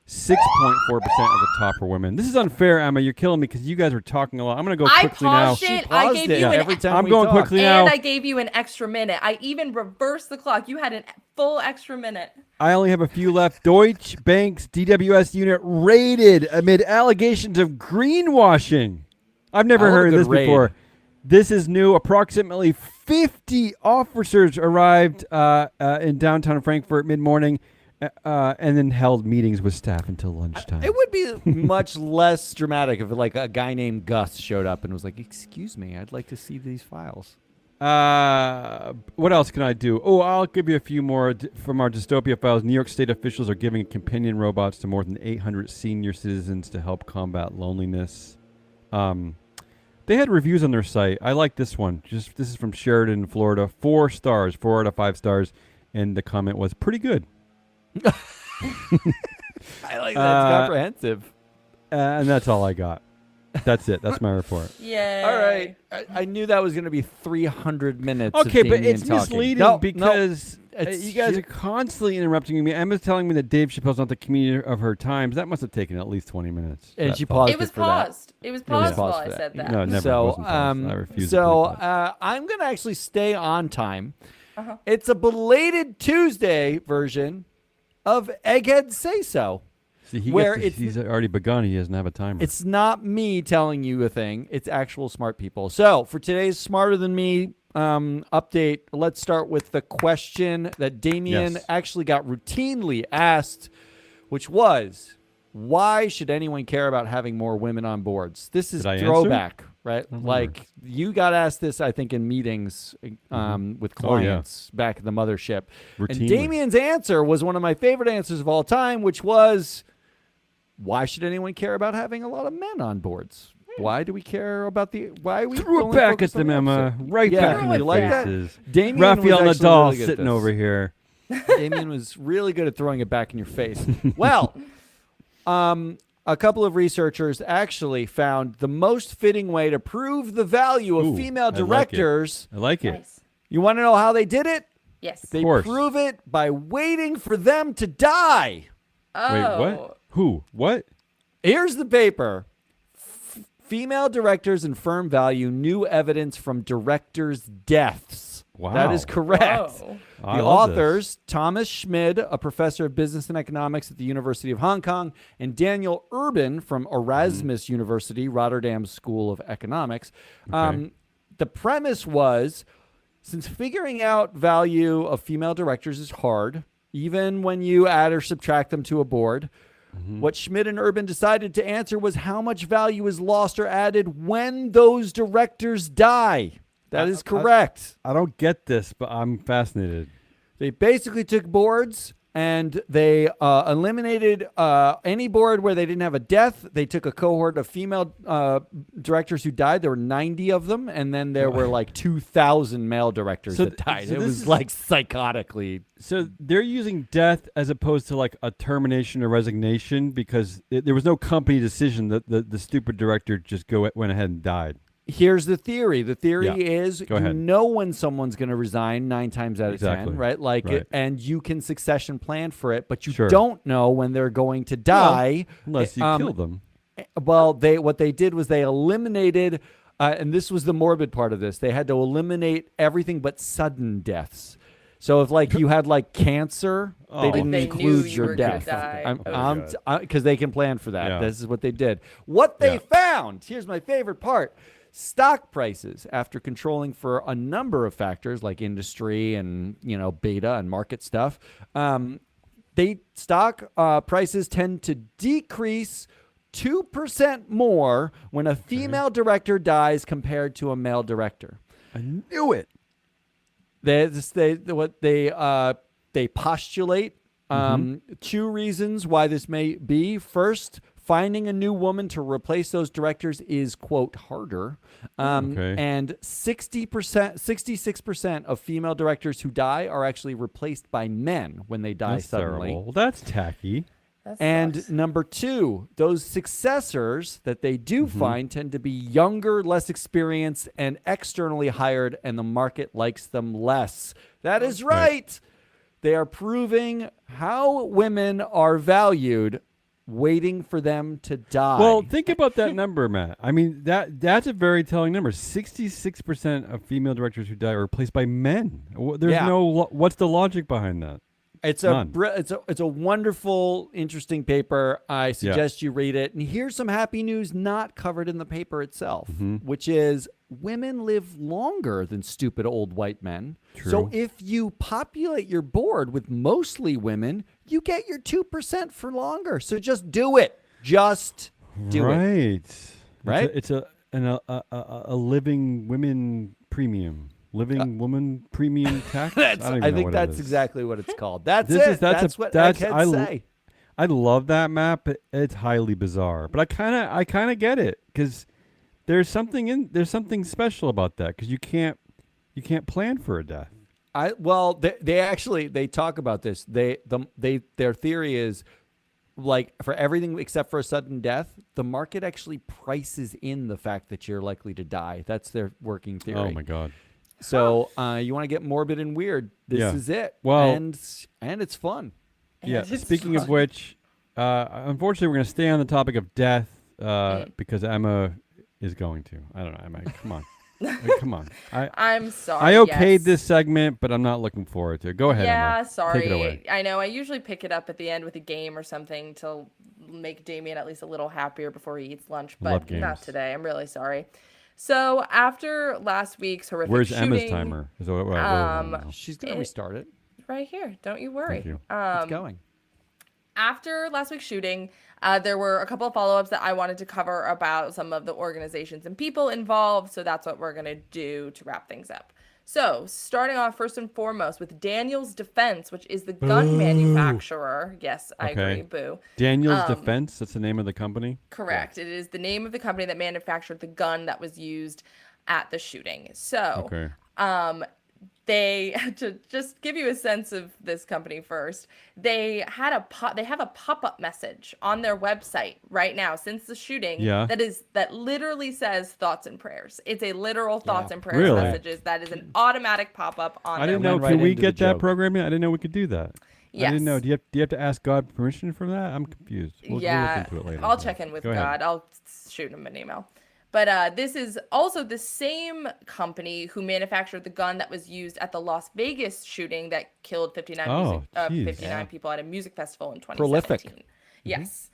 [SPEAKER 2] 6.4% of the top are women. This is unfair, Emma. You're killing me because you guys were talking a lot. I'm going to go quickly now.
[SPEAKER 3] I paused it. I gave you
[SPEAKER 1] every time
[SPEAKER 2] I'm
[SPEAKER 1] we
[SPEAKER 2] going
[SPEAKER 1] talk.
[SPEAKER 2] quickly now.
[SPEAKER 3] And I gave you an extra minute. I even reversed the clock. You had a full extra minute.
[SPEAKER 2] I only have a few left. Deutsche Bank's DWS unit raided amid allegations of greenwashing. I've never heard of this before. This is new. Approximately 50 officers arrived in downtown Frankfurt mid-morning and then held meetings with staff until lunchtime.
[SPEAKER 1] It would be much less dramatic if like a guy named Gus showed up and was like, "Excuse me, I'd like to see these files."
[SPEAKER 2] What else can I do? Oh, I'll give you a few more from our dystopia files. New York State officials are giving companion robots to more than 800 senior citizens to help combat loneliness. They had reviews on their site. I like this one. This is from Sheridan, Florida. 4 stars, 4 out of 5 stars, and the comment was pretty good.
[SPEAKER 1] I like that. It's comprehensive.
[SPEAKER 2] And that's all I got. That's it. That's my report.
[SPEAKER 3] Yeah.
[SPEAKER 1] All right. I knew that was going to be 300 minutes.
[SPEAKER 2] Okay,
[SPEAKER 1] of
[SPEAKER 2] but
[SPEAKER 1] Damien
[SPEAKER 2] it's
[SPEAKER 1] talking.
[SPEAKER 2] misleading because
[SPEAKER 1] It's
[SPEAKER 2] you guys are constantly interrupting me. Emma's telling me that Dave Chappelle's not the comedian of her times. That must have taken at least 20 minutes.
[SPEAKER 1] And she paused
[SPEAKER 3] It was
[SPEAKER 1] for that.
[SPEAKER 3] paused. It was paused while
[SPEAKER 1] paused
[SPEAKER 3] I
[SPEAKER 1] for
[SPEAKER 3] said that.
[SPEAKER 2] No, it never
[SPEAKER 1] So,
[SPEAKER 2] wasn't paused. I refuse to believe that.
[SPEAKER 1] I'm going to actually stay on time. It's a belated Tuesday version of Egghead Say So.
[SPEAKER 2] See,
[SPEAKER 1] where
[SPEAKER 2] he's already begun. He doesn't have a timer.
[SPEAKER 1] It's not me telling you a thing. It's actual smart people. So for today's Smarter Than Me update, let's start with the question that Damien actually got routinely asked, which was, why should anyone care about having more women on boards? This is throwback, right? Like you got asked this, I think, in meetings with clients back at the mothership.
[SPEAKER 2] Routinely.
[SPEAKER 1] And Damien's answer was one of my favorite answers of all time, which was, why should anyone care about having a lot of men on boards? Why do we care about why we
[SPEAKER 2] threw it
[SPEAKER 1] only
[SPEAKER 2] back
[SPEAKER 1] focus
[SPEAKER 2] at them,
[SPEAKER 1] on the
[SPEAKER 2] Emma.
[SPEAKER 1] opposite?
[SPEAKER 2] Right back in
[SPEAKER 1] you
[SPEAKER 2] their
[SPEAKER 1] like
[SPEAKER 2] faces.
[SPEAKER 1] that? Damien
[SPEAKER 2] Rafael
[SPEAKER 1] was actually
[SPEAKER 2] Nadal
[SPEAKER 1] really good at
[SPEAKER 2] sitting
[SPEAKER 1] this.
[SPEAKER 2] over here.
[SPEAKER 1] Damien was really good at throwing it back in your face. Well, a couple of researchers actually found the most fitting way to prove the value of female directors.
[SPEAKER 2] I like it.
[SPEAKER 3] Nice.
[SPEAKER 1] You want to know how they did it?
[SPEAKER 3] Yes.
[SPEAKER 1] They
[SPEAKER 2] course.
[SPEAKER 1] prove it by waiting for them to die.
[SPEAKER 3] Oh.
[SPEAKER 2] Wait, what? Who? What?
[SPEAKER 1] Here's the paper. Female directors and firm value new evidence from directors' deaths.
[SPEAKER 2] Wow.
[SPEAKER 1] That is correct.
[SPEAKER 3] Whoa.
[SPEAKER 2] I
[SPEAKER 1] The
[SPEAKER 2] love
[SPEAKER 1] authors, Thomas Schmid, a professor of business and economics at the University of Hong Kong, and Daniel Urban from Erasmus University, Rotterdam School of Economics. The premise was, since figuring out value of female directors is hard, even when you add or subtract them to a board, what Schmidt and Urban decided to answer was how much value is lost or added when those directors die. That is correct.
[SPEAKER 2] I don't get this, but I'm fascinated.
[SPEAKER 1] They basically took boards and they eliminated any board where they didn't have a death. They took a cohort of female directors who died. There were 90 of them, and then there were like 2,000 male directors that died. It was like psychotically.
[SPEAKER 2] So they're using death as opposed to like a termination or resignation because there was no company decision that the stupid director just went ahead and died.
[SPEAKER 1] Here's the theory. The theory is
[SPEAKER 2] Go ahead.
[SPEAKER 1] you know when someone's going to resign 9 times out of 10, right? Like, and you can succession plan for it, but you don't know when they're going to die
[SPEAKER 2] unless you kill them.
[SPEAKER 1] Well, what they did was they eliminated, and this was the morbid part of this. They had to eliminate everything but sudden deaths. So if like you had like cancer, they didn't include your death because they can plan for that.
[SPEAKER 2] Yeah.
[SPEAKER 1] This is what they did. What they found. Here's my favorite part. Stock prices, after controlling for a number of factors like industry and beta and market stuff, stock prices tend to decrease 2% more when a female director dies compared to a male director.
[SPEAKER 2] I knew it.
[SPEAKER 1] They postulate 2 reasons why this may be. First, Finding a new woman to replace those directors is, quote, harder.
[SPEAKER 2] Okay.
[SPEAKER 1] And 66% of female directors who die are actually replaced by men when they die
[SPEAKER 2] That's
[SPEAKER 1] suddenly.
[SPEAKER 2] terrible. Well, that's tacky.
[SPEAKER 3] That
[SPEAKER 1] And
[SPEAKER 3] sucks.
[SPEAKER 1] number two, those successors that they do find tend to be younger, less experienced, and externally hired, and the market likes them less. That is right. They are proving how women are valued, waiting for them to die.
[SPEAKER 2] Well, think about that number, Matt. I mean, that's a very telling number. 66% of female directors who die are replaced by men. There's
[SPEAKER 1] Yeah.
[SPEAKER 2] what's the logic behind that?
[SPEAKER 1] It's
[SPEAKER 2] None.
[SPEAKER 1] it's a wonderful, interesting paper. I suggest you read it. And here's some happy news not covered in the paper itself, which is women live longer than stupid old white men.
[SPEAKER 2] True.
[SPEAKER 1] So if you populate your board with mostly women, you get your 2% for longer. So just do it. Just do it. Right?
[SPEAKER 2] It's a living women premium. Living woman premium tax.
[SPEAKER 1] I
[SPEAKER 2] don't even know
[SPEAKER 1] think
[SPEAKER 2] what it
[SPEAKER 1] that's
[SPEAKER 2] is.
[SPEAKER 1] exactly what it's called. That's
[SPEAKER 2] This
[SPEAKER 1] it.
[SPEAKER 2] is-
[SPEAKER 1] That's what eggheads say.
[SPEAKER 2] I love that map. But it's highly bizarre, but I kind of get it because there's something special about that because you can't plan for a death.
[SPEAKER 1] They talk about this. Their theory is, like, for everything except for a sudden death, the market actually prices in the fact that you're likely to die. That's their working theory.
[SPEAKER 2] Oh my god.
[SPEAKER 1] So you want to get morbid and weird? This is it.
[SPEAKER 2] Well-
[SPEAKER 1] and it's fun.
[SPEAKER 2] Yeah.
[SPEAKER 3] And it's
[SPEAKER 2] Speaking of
[SPEAKER 3] fun.
[SPEAKER 2] which, unfortunately, we're going to stay on the topic of death because Emma is going to. I don't know, Emma. Come on. Come on.
[SPEAKER 3] I'm sorry.
[SPEAKER 2] I okayed
[SPEAKER 3] yes.
[SPEAKER 2] this segment, but I'm not looking forward to it. Go ahead,
[SPEAKER 3] Yeah,
[SPEAKER 2] Emma.
[SPEAKER 3] sorry.
[SPEAKER 2] Take it away.
[SPEAKER 3] I know. I usually pick it up at the end with a game or something to make Damien at least a little happier before he eats lunch,
[SPEAKER 2] Love
[SPEAKER 3] but
[SPEAKER 2] games.
[SPEAKER 3] not today. I'm really sorry. So after last week's horrific
[SPEAKER 2] Where's
[SPEAKER 3] shooting,
[SPEAKER 2] Emma's timer? Is what I wanna know.
[SPEAKER 1] She's gonna restart it.
[SPEAKER 3] right here. Don't you worry.
[SPEAKER 2] Thank you.
[SPEAKER 1] It's going.
[SPEAKER 3] After last week's shooting, there were a couple of follow-ups that I wanted to cover about some of the organizations and people involved. So that's what we're going to do to wrap things up. So starting off first and foremost with Daniel's Defense, which is the gun manufacturer. Yes, I
[SPEAKER 2] Okay.
[SPEAKER 3] agree. Boo.
[SPEAKER 2] Daniel's Defense. That's the name of the company.
[SPEAKER 3] Correct. It is the name of the company that manufactured the gun that was used at the shooting. So,
[SPEAKER 2] Okay.
[SPEAKER 3] they to just give you a sense of this company first. They have a pop-up message on their website right now since the shooting.
[SPEAKER 2] Yeah.
[SPEAKER 3] that literally says thoughts and prayers. It's a literal thoughts and prayers
[SPEAKER 2] Really?
[SPEAKER 3] messages. That is an automatic pop-up on.
[SPEAKER 2] I
[SPEAKER 3] their
[SPEAKER 2] didn't know.
[SPEAKER 1] went
[SPEAKER 3] website.
[SPEAKER 1] right
[SPEAKER 2] Can we
[SPEAKER 1] into
[SPEAKER 2] get
[SPEAKER 1] the
[SPEAKER 2] that
[SPEAKER 1] joke.
[SPEAKER 2] program yet? I didn't know we could do that. I didn't know.
[SPEAKER 3] Yes.
[SPEAKER 2] Do you have to ask God permission for that? I'm confused. We'll
[SPEAKER 3] Yeah,
[SPEAKER 2] look into it later.
[SPEAKER 3] I'll check in with
[SPEAKER 2] Go ahead.
[SPEAKER 3] God. I'll shoot him an email. But this is also the same company who manufactured the gun that was used at the Las Vegas shooting that killed 59,
[SPEAKER 2] Oh, geez.
[SPEAKER 3] 59 people at a music festival in 2017.
[SPEAKER 1] Prolific.
[SPEAKER 3] Yes.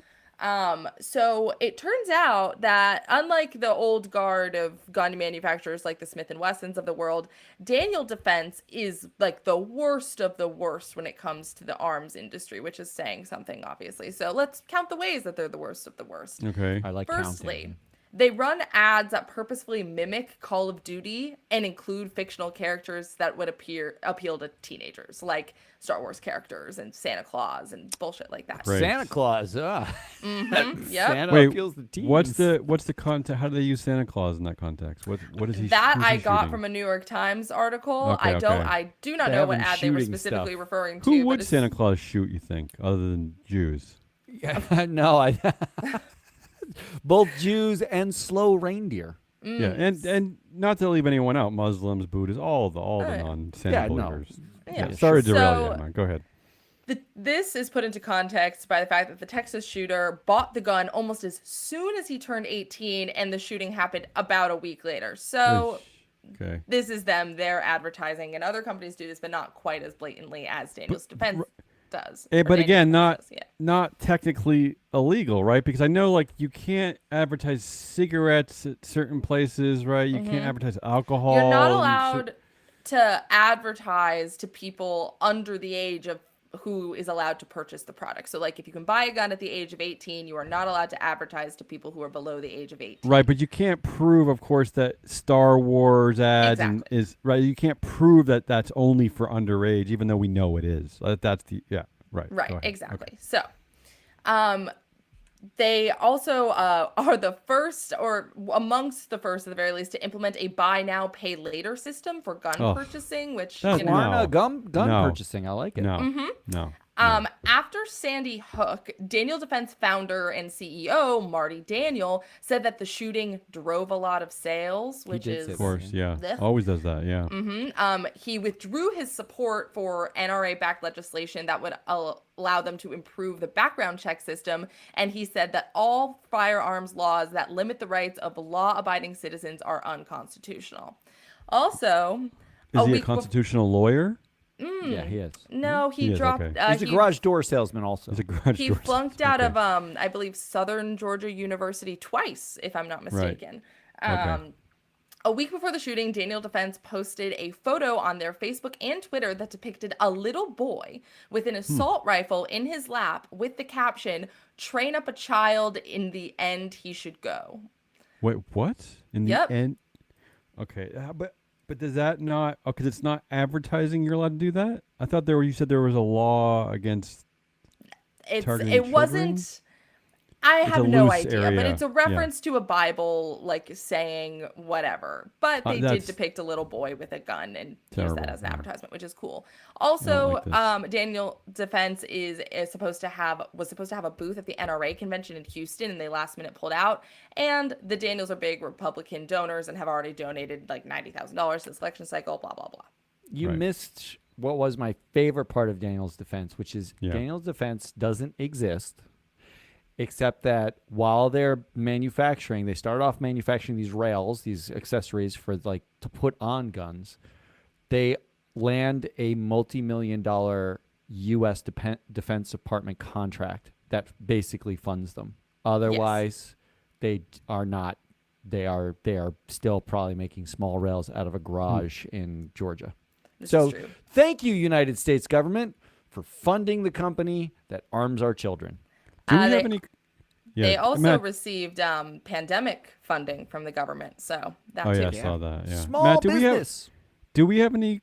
[SPEAKER 3] So it turns out that unlike the old guard of gun manufacturers like the Smith & Wessons of the world, Daniel Defense is like the worst of the worst when it comes to the arms industry, which is saying something, obviously. So let's count the ways that they're the worst of the worst.
[SPEAKER 2] Okay.
[SPEAKER 1] I like
[SPEAKER 3] Firstly,
[SPEAKER 1] counting.
[SPEAKER 3] they run ads that purposefully mimic Call of Duty and include fictional characters that would appeal to teenagers, like Star Wars characters and Santa Claus and bullshit like that.
[SPEAKER 2] Right.
[SPEAKER 1] Santa Claus.
[SPEAKER 3] Yep.
[SPEAKER 1] Santa
[SPEAKER 2] Wait,
[SPEAKER 1] appeals to teens.
[SPEAKER 2] what's the context? How do they use Santa Claus in that context? What is he?
[SPEAKER 3] That
[SPEAKER 2] who's
[SPEAKER 3] I
[SPEAKER 2] he
[SPEAKER 3] got
[SPEAKER 2] shooting?
[SPEAKER 3] from a New York Times article.
[SPEAKER 2] Okay, okay.
[SPEAKER 3] I do not
[SPEAKER 1] They
[SPEAKER 3] know
[SPEAKER 1] have
[SPEAKER 3] what
[SPEAKER 1] them
[SPEAKER 3] ad they were
[SPEAKER 1] shooting
[SPEAKER 3] specifically
[SPEAKER 1] stuff.
[SPEAKER 3] referring to.
[SPEAKER 2] Who
[SPEAKER 3] but
[SPEAKER 2] would
[SPEAKER 3] it's-
[SPEAKER 2] Santa Claus shoot? You think, other than Jews?
[SPEAKER 1] No, I. Both Jews and slow reindeer.
[SPEAKER 2] Yeah, and not to leave anyone out, Muslims, Buddhists, all the
[SPEAKER 3] yeah.
[SPEAKER 2] non-Santa
[SPEAKER 1] Yeah, no.
[SPEAKER 2] believers.
[SPEAKER 3] Yeah,
[SPEAKER 2] Sorry to
[SPEAKER 3] sure.
[SPEAKER 2] derail
[SPEAKER 3] So-
[SPEAKER 2] you, Emma. Go ahead.
[SPEAKER 3] This is put into context by the fact that the Texas shooter bought the gun almost as soon as he turned 18, and the shooting happened about a week later. So
[SPEAKER 2] Okay.
[SPEAKER 3] this is them. They're advertising, and other companies do this, but not quite as blatantly as Daniel's Defense does. or
[SPEAKER 2] But
[SPEAKER 3] Daniel's
[SPEAKER 2] again,
[SPEAKER 3] Defense does, yeah.
[SPEAKER 2] not technically illegal, right? Because I know, like, you can't advertise cigarettes at certain places, right? You can't advertise alcohol.
[SPEAKER 3] You're not
[SPEAKER 2] and
[SPEAKER 3] allowed to advertise to people under the age of who is allowed to purchase the product. So, like, if you can buy a gun at the age of 18, you are not allowed to advertise to people who are below the age of 18.
[SPEAKER 2] Right, but you can't prove, of course, that Star Wars ads
[SPEAKER 3] Exactly.
[SPEAKER 2] is right. You can't prove that that's only for underage, even though we know it is. That's the right. Go
[SPEAKER 3] Right,
[SPEAKER 2] ahead.
[SPEAKER 3] exactly.
[SPEAKER 2] Okay.
[SPEAKER 3] So, They also are the first, or amongst the first at the very least, to implement a buy now, pay later system for gun
[SPEAKER 2] Oh,
[SPEAKER 3] purchasing, which,
[SPEAKER 2] that's
[SPEAKER 3] you know.
[SPEAKER 1] Klarna
[SPEAKER 2] no,
[SPEAKER 1] gun
[SPEAKER 2] no,
[SPEAKER 1] purchasing. I like it.
[SPEAKER 2] no, no, no.
[SPEAKER 3] After Sandy Hook, Daniel Defense founder and CEO Marty Daniel said that the shooting drove a lot of sales, which
[SPEAKER 1] did say
[SPEAKER 3] is
[SPEAKER 2] Of course, yeah.
[SPEAKER 3] Ugh.
[SPEAKER 2] Always does that, yeah.
[SPEAKER 3] He withdrew his support for NRA-backed legislation that would allow them to improve the background check system, and he said that all firearms laws that limit the rights of law-abiding citizens are unconstitutional. Also,
[SPEAKER 2] Is
[SPEAKER 3] a
[SPEAKER 2] he a
[SPEAKER 3] week before.
[SPEAKER 2] constitutional lawyer?
[SPEAKER 1] Yeah, he is.
[SPEAKER 3] No, he
[SPEAKER 2] He is,
[SPEAKER 3] dropped.
[SPEAKER 2] okay.
[SPEAKER 1] He's a garage door salesman also.
[SPEAKER 2] He's a garage
[SPEAKER 3] He
[SPEAKER 2] door
[SPEAKER 3] flunked
[SPEAKER 2] salesman.
[SPEAKER 3] out
[SPEAKER 2] Okay.
[SPEAKER 3] of I believe Southern Georgia University twice, if I'm not mistaken.
[SPEAKER 2] Okay.
[SPEAKER 3] A week before the shooting, Daniel Defense posted a photo on their Facebook and Twitter that depicted a little boy with an assault rifle in his lap with the caption, "Train up a child, in the end he should go."
[SPEAKER 2] Wait, what? In the
[SPEAKER 3] Yep.
[SPEAKER 2] end? Okay, but does that not? Oh, because it's not advertising. You're allowed to do that. I thought you said there was a law against targeting
[SPEAKER 3] It
[SPEAKER 2] children?
[SPEAKER 3] wasn't. I
[SPEAKER 2] It's a
[SPEAKER 3] have no
[SPEAKER 2] loose
[SPEAKER 3] idea, but
[SPEAKER 2] area.
[SPEAKER 3] it's a reference to a Bible, like saying whatever. But they did
[SPEAKER 2] that's
[SPEAKER 3] depict a little boy with a gun and use
[SPEAKER 2] terrible,
[SPEAKER 3] that as an
[SPEAKER 2] yeah.
[SPEAKER 3] advertisement, which is cool.
[SPEAKER 2] I don't
[SPEAKER 3] Also,
[SPEAKER 2] like this.
[SPEAKER 3] Daniel Defense was supposed to have a booth at the NRA convention in Houston, and they last minute pulled out. And the Daniels are big Republican donors and have already donated like $90,000 to the election cycle. Blah blah blah.
[SPEAKER 1] You
[SPEAKER 2] Right.
[SPEAKER 1] missed what was my favorite part of Daniel's defense, which is
[SPEAKER 2] Yeah.
[SPEAKER 1] Daniel's defense doesn't exist, except that while they're manufacturing, they started off manufacturing these rails, these accessories for like to put on guns. They land a multi-million-dollar U.S. Defense Department contract that basically funds them. Otherwise, they are not. They are still probably making small rails out of a garage in Georgia.
[SPEAKER 3] This
[SPEAKER 1] So
[SPEAKER 3] is true.
[SPEAKER 1] thank you, United States government, for funding the company that arms our children.
[SPEAKER 2] Do we
[SPEAKER 3] they-
[SPEAKER 2] have any? Yeah,
[SPEAKER 3] They also
[SPEAKER 2] Matt,
[SPEAKER 3] received pandemic funding from the government, so that
[SPEAKER 2] Oh
[SPEAKER 3] too.
[SPEAKER 2] yeah, I saw that. Yeah.
[SPEAKER 1] Small
[SPEAKER 2] Matt,
[SPEAKER 1] business.
[SPEAKER 2] do we have any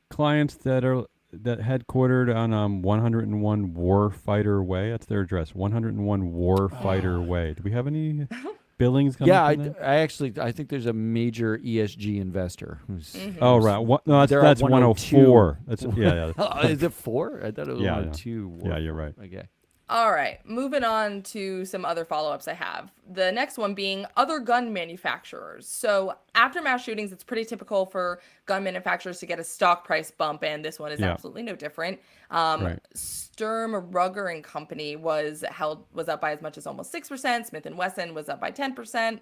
[SPEAKER 2] clients that are headquartered on 101 Warfighter Way? That's their address. 101 Warfighter Way. Do we have any billings coming?
[SPEAKER 1] Yeah,
[SPEAKER 2] from that?
[SPEAKER 1] I think there's a major ESG investor who's.
[SPEAKER 2] Oh right. No,
[SPEAKER 1] They're
[SPEAKER 2] that's
[SPEAKER 1] at
[SPEAKER 2] 104. That's yeah.
[SPEAKER 1] Oh, is it 4? I thought it was
[SPEAKER 2] Yeah,
[SPEAKER 1] 102.
[SPEAKER 2] Yeah, you're right.
[SPEAKER 1] Okay.
[SPEAKER 3] All right, moving on to some other follow-ups I have. The next one being other gun manufacturers. So after mass shootings, it's pretty typical for gun manufacturers to get a stock price bump, and this one is
[SPEAKER 2] Yeah.
[SPEAKER 3] absolutely no different.
[SPEAKER 2] Right.
[SPEAKER 3] Sturm, Ruger and Company was up by as much as almost 6%. Smith and Wesson was up by 10%.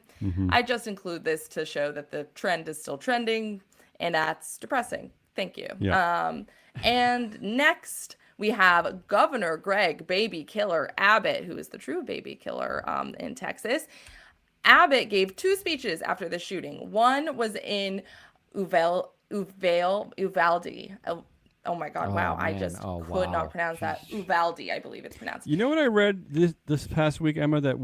[SPEAKER 3] I just include this to show that the trend is still trending, and that's depressing. Thank you.
[SPEAKER 2] Yeah.
[SPEAKER 3] And next, we have Governor Greg Baby Killer Abbott, who is the true baby killer in Texas. Abbott gave 2 speeches after the shooting. One was in Uvalde. Oh my God!
[SPEAKER 1] Oh,
[SPEAKER 3] Wow, I
[SPEAKER 1] man.
[SPEAKER 3] just
[SPEAKER 1] Oh,
[SPEAKER 3] could
[SPEAKER 1] wow.
[SPEAKER 3] not pronounce that. Uvalde, I believe it's pronounced.
[SPEAKER 2] You know what I read this past week, Emma? That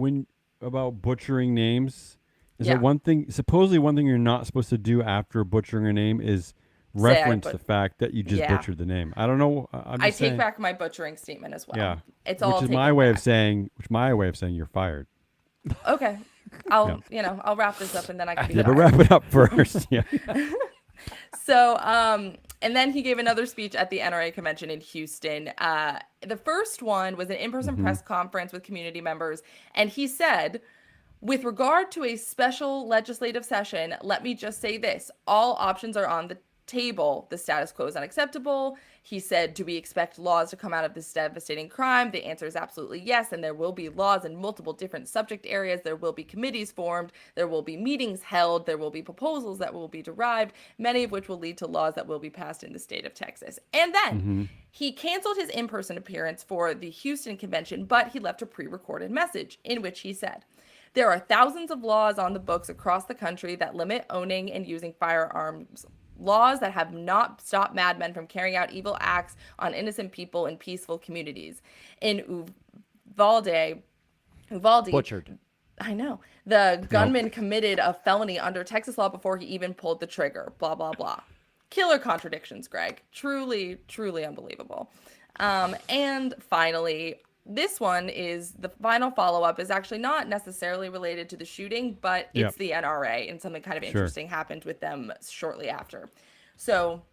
[SPEAKER 2] about butchering names is
[SPEAKER 3] Yeah.
[SPEAKER 2] that one thing. Supposedly, one thing you're not supposed to do after butchering a name is
[SPEAKER 3] Say
[SPEAKER 2] reference the fact that you just
[SPEAKER 3] Yeah.
[SPEAKER 2] butchered the name. I don't know. I'm
[SPEAKER 3] I
[SPEAKER 2] just
[SPEAKER 3] take
[SPEAKER 2] saying,
[SPEAKER 3] back my butchering statement as well.
[SPEAKER 2] Yeah,
[SPEAKER 3] It's all
[SPEAKER 2] which is
[SPEAKER 3] taken
[SPEAKER 2] my way
[SPEAKER 3] back.
[SPEAKER 2] of saying. Which my way of saying you're fired.
[SPEAKER 3] Okay, I'll wrap this up and then I can be
[SPEAKER 2] Yeah, but
[SPEAKER 3] fired.
[SPEAKER 2] wrap it up first. Yeah.
[SPEAKER 3] So, and then he gave another speech at the NRA convention in Houston. The first one was an in-person press conference with community members, and he said, with regard to a special legislative session, let me just say this: all options are on the table. The status quo is unacceptable. He said, do we expect laws to come out of this devastating crime? The answer is absolutely yes, and there will be laws in multiple different subject areas. There will be committees formed. There will be meetings held. There will be proposals that will be derived, many of which will lead to laws that will be passed in the state of Texas. And then he canceled his in-person appearance for the Houston convention, but he left a pre-recorded message in which he said, there are thousands of laws on the books across the country that limit owning and using firearms. Laws that have not stopped madmen from carrying out evil acts on innocent people in peaceful communities. In Uvalde,
[SPEAKER 1] Butchered.
[SPEAKER 3] I know, the gunman committed a felony under Texas law before he even pulled the trigger. Blah, blah, blah. Killer contradictions, Greg. Truly, truly unbelievable. And finally, this one is the final follow-up is actually not necessarily related to the shooting, but
[SPEAKER 2] Yep.
[SPEAKER 3] it's the NRA, and something kind of
[SPEAKER 2] Sure.
[SPEAKER 3] interesting happened with them shortly after. So,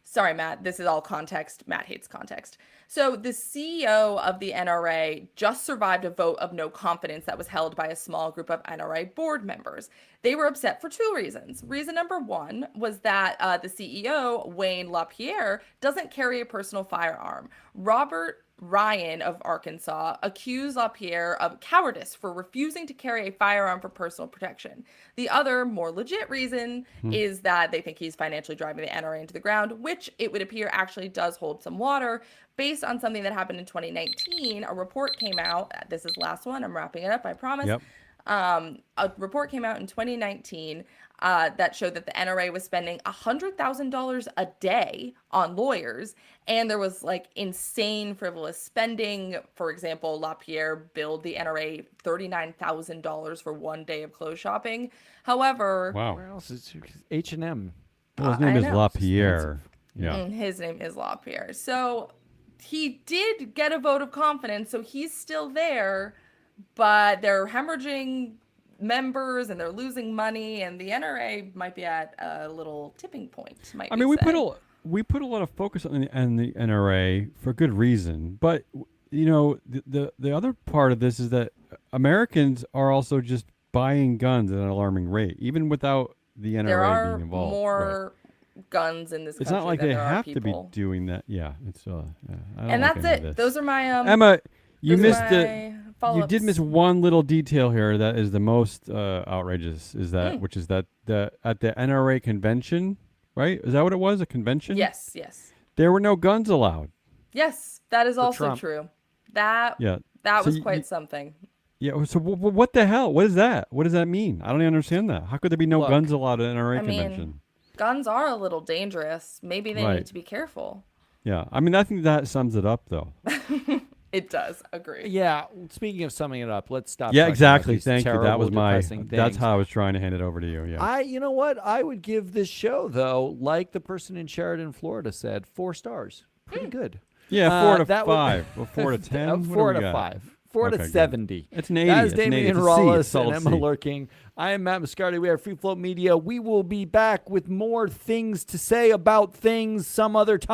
[SPEAKER 3] sorry, Matt, this is all context. Matt hates context. So the CEO of the NRA just survived a vote of no confidence that was held by a small group of NRA board members. They were upset for two reasons. Reason number one was that the CEO, Wayne LaPierre, doesn't carry a personal firearm. Robert Ryan of Arkansas accused LaPierre of cowardice for refusing to carry a firearm for personal protection. The other, more legit reason is that they think he's financially driving the NRA into the ground, which it would appear actually does hold some water. Based on something that happened in 2019, a report came out. This is the last one. I'm wrapping it up, I promise.
[SPEAKER 2] Yep.
[SPEAKER 3] A report came out in 2019 that showed that the NRA was spending $100,000 a day on lawyers, and there was like insane frivolous spending. For example, LaPierre billed the NRA $39,000 for one day of clothes shopping. However,
[SPEAKER 2] Wow.
[SPEAKER 1] Where else is H&M?
[SPEAKER 2] Well, his name
[SPEAKER 3] I
[SPEAKER 2] is
[SPEAKER 3] know.
[SPEAKER 2] LaPierre. Yeah.
[SPEAKER 3] his name is LaPierre. So he did get a vote of confidence, so he's still there, but they're hemorrhaging members and they're losing money, and the NRA might be at a little tipping point.
[SPEAKER 2] I mean, we put a lot of focus on the NRA for good reason, but you know, the other part of this is that Americans are also just buying guns at an alarming rate, even without the NRA
[SPEAKER 3] there are
[SPEAKER 2] being involved.
[SPEAKER 3] more guns in this country.
[SPEAKER 2] It's not like
[SPEAKER 3] than
[SPEAKER 2] they
[SPEAKER 3] there
[SPEAKER 2] have
[SPEAKER 3] are
[SPEAKER 2] to be
[SPEAKER 3] people.
[SPEAKER 2] doing that. Yeah, it's I don't
[SPEAKER 3] And
[SPEAKER 2] like
[SPEAKER 3] that's
[SPEAKER 2] any of
[SPEAKER 3] it.
[SPEAKER 2] this.
[SPEAKER 3] Those are my
[SPEAKER 2] Emma, you
[SPEAKER 3] those are
[SPEAKER 2] missed the.
[SPEAKER 3] my
[SPEAKER 2] You did
[SPEAKER 3] follow-ups.
[SPEAKER 2] miss one little detail here that is the most outrageous. Is that which is that at the NRA convention, right? Is that what it was? A convention?
[SPEAKER 3] Yes.
[SPEAKER 2] There were no guns allowed.
[SPEAKER 3] Yes, that is also
[SPEAKER 1] Trump.
[SPEAKER 3] true. That
[SPEAKER 2] Yeah.
[SPEAKER 3] that
[SPEAKER 2] So
[SPEAKER 3] was
[SPEAKER 2] you-
[SPEAKER 3] quite something.
[SPEAKER 2] Yeah. So what the hell? What is that? What does that mean? I don't even understand that. How could there be no
[SPEAKER 1] Look,
[SPEAKER 2] guns allowed at an NRA
[SPEAKER 3] I mean,
[SPEAKER 2] convention?
[SPEAKER 3] guns are a little dangerous. Maybe they
[SPEAKER 2] Right.
[SPEAKER 3] need to be careful.
[SPEAKER 2] Yeah. I mean, I think that sums it up, though.
[SPEAKER 3] It does. Agree.
[SPEAKER 1] Yeah. Speaking of summing it up, let's stop.
[SPEAKER 2] Yeah.
[SPEAKER 1] talking about
[SPEAKER 2] Exactly.
[SPEAKER 1] these
[SPEAKER 2] Thank you. That
[SPEAKER 1] terrible,
[SPEAKER 2] was my.
[SPEAKER 1] depressing
[SPEAKER 2] That's
[SPEAKER 1] things.
[SPEAKER 2] how I was trying to hand it over to you. Yeah.
[SPEAKER 1] You know what? I would give this show, though, like the person in Sheridan, Florida said, 4 stars. Pretty good.
[SPEAKER 2] Yeah. 4 to
[SPEAKER 1] that would-
[SPEAKER 2] 5. Well, 4 to 10. What do
[SPEAKER 1] 4
[SPEAKER 2] we
[SPEAKER 1] to
[SPEAKER 2] got?
[SPEAKER 1] 5. 4
[SPEAKER 2] Okay,
[SPEAKER 1] to
[SPEAKER 2] good.
[SPEAKER 1] 70.
[SPEAKER 2] It's an 80.
[SPEAKER 1] That is
[SPEAKER 2] It's an 80.
[SPEAKER 1] Damian
[SPEAKER 2] It's a C. It's
[SPEAKER 1] Rollis and
[SPEAKER 2] solid
[SPEAKER 1] Emma
[SPEAKER 2] C.
[SPEAKER 1] Lurking. I am Matt Muscardi. We are Free Float Media. We will be back with more things to say about things some other time.